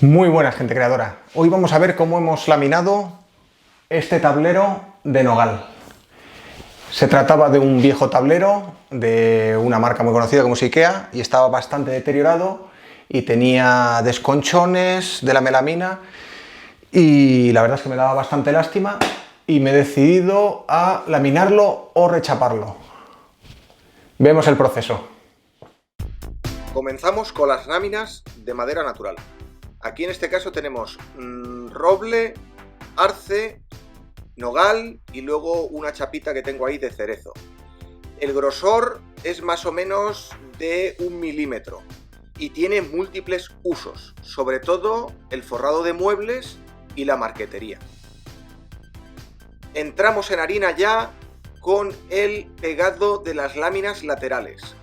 Muy buenas, gente creadora. Hoy vamos a ver cómo hemos laminado este tablero de nogal. Se trataba de un viejo tablero de una marca muy conocida como es IKEA y estaba bastante deteriorado y tenía desconchones de la melamina y la verdad es que me daba bastante lástima y me he decidido a laminarlo o rechaparlo. Vemos el proceso. Comenzamos con las láminas de madera natural. Aquí en este caso tenemos roble, arce, nogal y luego una chapita que tengo ahí de cerezo. El grosor es más o menos de 1 milímetro y tiene múltiples usos, sobre todo el forrado de muebles y la marquetería. Entramos en harina ya con el pegado de las láminas laterales.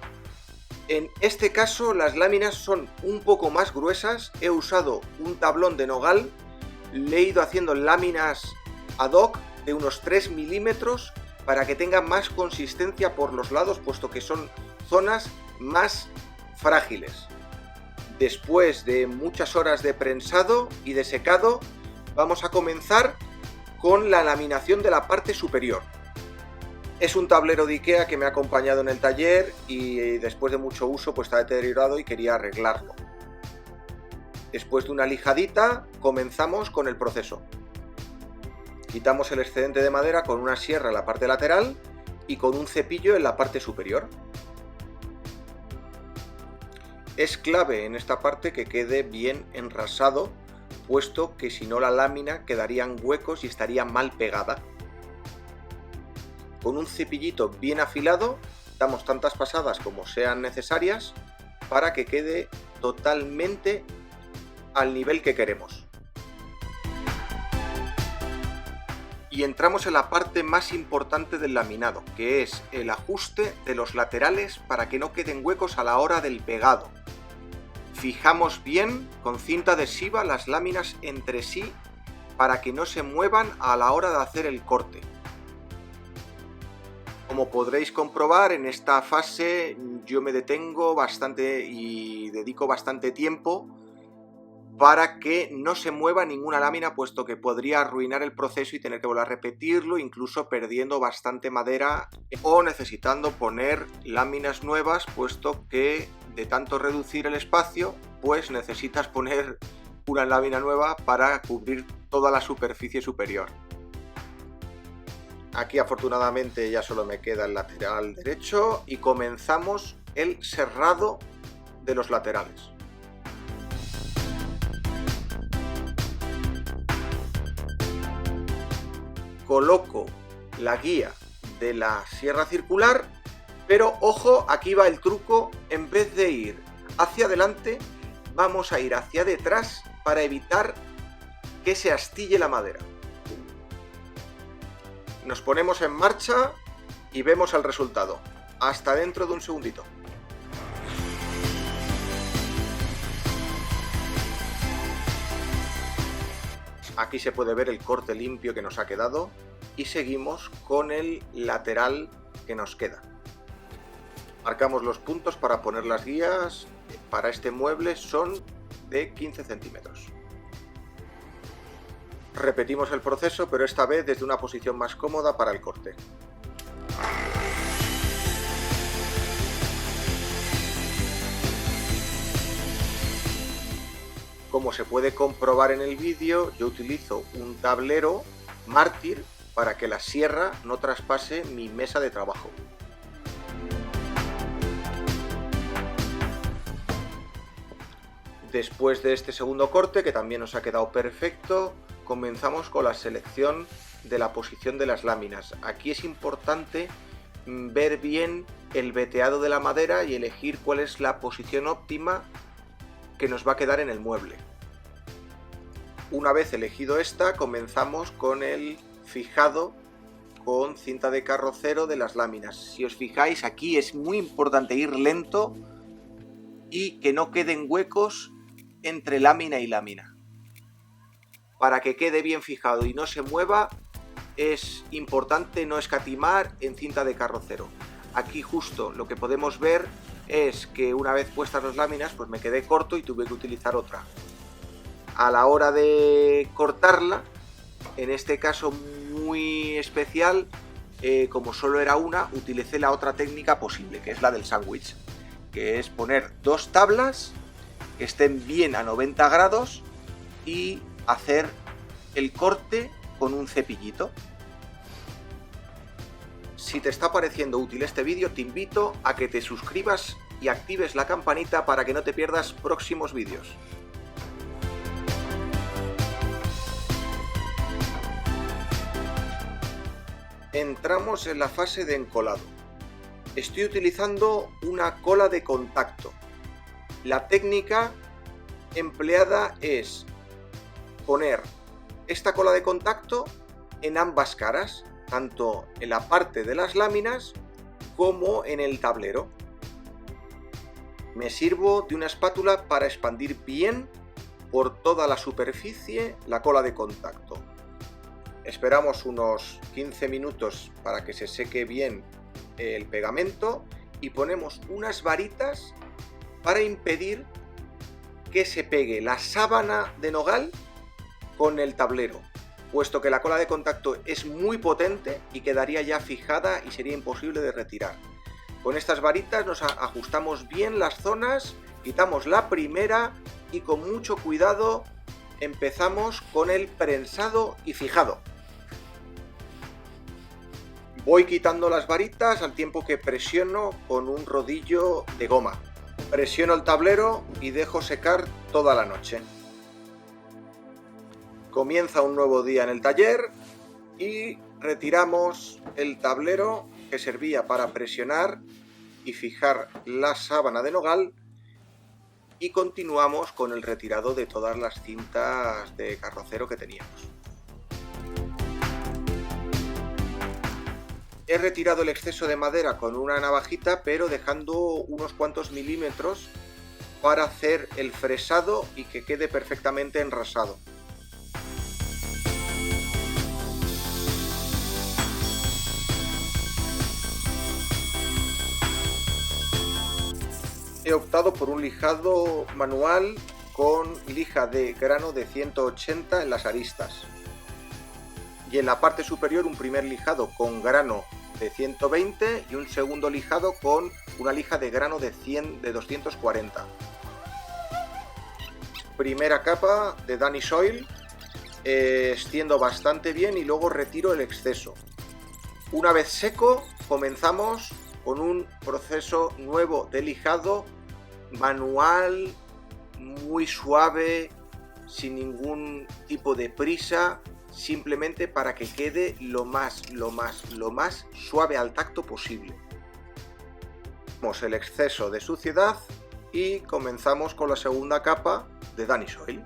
En este caso las láminas son un poco más gruesas, he usado un tablón de nogal, le he ido haciendo láminas ad hoc de unos 3 milímetros para que tengan más consistencia por los lados, puesto que son zonas más frágiles. Después de muchas horas de prensado y de secado, vamos a comenzar con la laminación de la parte superior. Es un tablero de IKEA que me ha acompañado en el taller y después de mucho uso pues está deteriorado y quería arreglarlo. Después de una lijadita comenzamos con el proceso. Quitamos el excedente de madera con una sierra en la parte lateral y con un cepillo en la parte superior. Es clave en esta parte que quede bien enrasado, puesto que si no la lámina quedarían huecos y estaría mal pegada. Con un cepillito bien afilado damos tantas pasadas como sean necesarias para que quede totalmente al nivel que queremos. Y entramos en la parte más importante del laminado, que es el ajuste de los laterales para que no queden huecos a la hora del pegado. Fijamos bien con cinta adhesiva las láminas entre sí para que no se muevan a la hora de hacer el corte. Como podréis comprobar, en esta fase yo me detengo bastante y dedico bastante tiempo para que no se mueva ninguna lámina, puesto que podría arruinar el proceso y tener que volver a repetirlo, incluso perdiendo bastante madera o necesitando poner láminas nuevas, puesto que de tanto reducir el espacio, pues necesitas poner una lámina nueva para cubrir toda la superficie superior. Aquí afortunadamente ya solo me queda el lateral derecho y comenzamos el serrado de los laterales. Coloco la guía de la sierra circular, pero ojo, aquí va el truco, en vez de ir hacia adelante, vamos a ir hacia detrás para evitar que se astille la madera. Nos ponemos en marcha y vemos el resultado. Hasta dentro de un segundito. Aquí se puede ver el corte limpio que nos ha quedado y seguimos con el lateral que nos queda. Marcamos los puntos para poner las guías. Para este mueble son de 15 centímetros. Repetimos el proceso, pero esta vez desde una posición más cómoda para el corte. Como se puede comprobar en el vídeo, yo utilizo un tablero mártir para que la sierra no traspase mi mesa de trabajo. Después de este segundo corte, que también nos ha quedado perfecto, comenzamos con la selección de la posición de las láminas. Aquí es importante ver bien el veteado de la madera y elegir cuál es la posición óptima que nos va a quedar en el mueble. Una vez elegido esta, comenzamos con el fijado con cinta de carrocero de las láminas. Si os fijáis, aquí es muy importante ir lento y que no queden huecos entre lámina y lámina. Para que quede bien fijado y no se mueva, es importante no escatimar en cinta de carrocero. Aquí justo lo que podemos ver es que una vez puestas las láminas, pues me quedé corto y tuve que utilizar otra. a la hora de cortarla, en este caso muy especial, como solo era una, utilicé la otra técnica posible, que es la del sándwich, que es poner dos tablas que estén bien a 90 grados y hacer el corte con un cepillito. Si te está pareciendo útil este vídeo, te invito a que te suscribas y actives la campanita para que no te pierdas próximos vídeos. Entramos en la fase de encolado. Estoy utilizando una cola de contacto. La técnica empleada es poner esta cola de contacto en ambas caras, tanto en la parte de las láminas como en el tablero. Me sirvo de una espátula para expandir bien por toda la superficie la cola de contacto. Esperamos unos 15 minutos para que se seque bien el pegamento y ponemos unas varitas para impedir que se pegue la sábana de nogal con el tablero, puesto que la cola de contacto es muy potente y quedaría ya fijada y sería imposible de retirar. Con estas varitas nos ajustamos bien las zonas, quitamos la primera y con mucho cuidado empezamos con el prensado y fijado. Voy quitando las varitas al tiempo que presiono con un rodillo de goma. Presiono el tablero y dejo secar toda la noche. Comienza un nuevo día en el taller y retiramos el tablero que servía para presionar y fijar la sábana de nogal y continuamos con el retirado de todas las cintas de carrocero que teníamos. He retirado el exceso de madera con una navajita, pero dejando unos cuantos milímetros para hacer el fresado y que quede perfectamente enrasado. He optado por un lijado manual con lija de grano de 180 en las aristas. Y en la parte superior un primer lijado con grano de 120 y un segundo lijado con una lija de grano de 240. Primera capa de Danny Soil, extiendo bastante bien y luego retiro el exceso. Una vez seco, comenzamos con un proceso nuevo de lijado manual, muy suave, sin ningún tipo de prisa, simplemente para que quede lo más suave al tacto posible. Vemos el exceso de suciedad y comenzamos con la segunda capa de Danny Soil.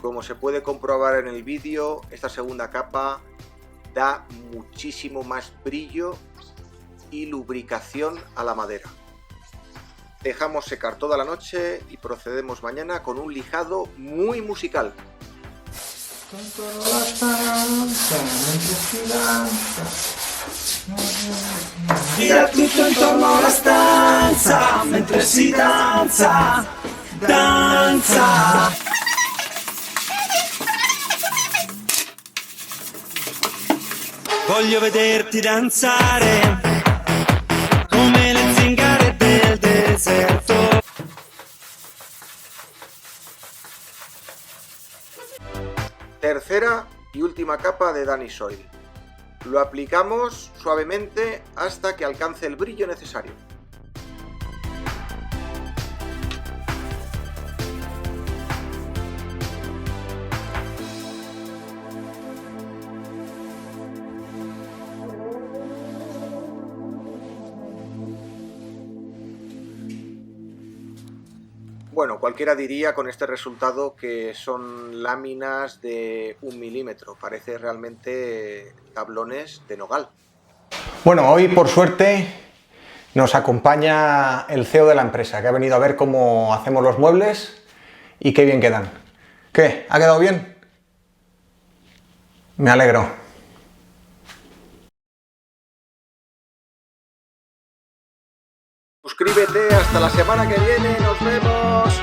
Como se puede comprobar en el vídeo, esta segunda capa da muchísimo más brillo y lubricación a la madera. Dejamos secar toda la noche y procedemos mañana con un lijado muy musical. Gira tutto intorno alla stanza mentre si danza, danza. Voglio vederti danzare come le zingare del deserto. Tercera y última capa de Danny Soil. Lo aplicamos suavemente hasta que alcance el brillo necesario. Bueno, cualquiera diría con este resultado que son láminas de 1 milímetro. Parece realmente tablones de nogal. Bueno, hoy por suerte nos acompaña el CEO de la empresa, que ha venido a ver cómo hacemos los muebles y qué bien quedan. ¿Qué? ¿Ha quedado bien? Me alegro. Suscríbete, hasta la semana que viene, nos vemos.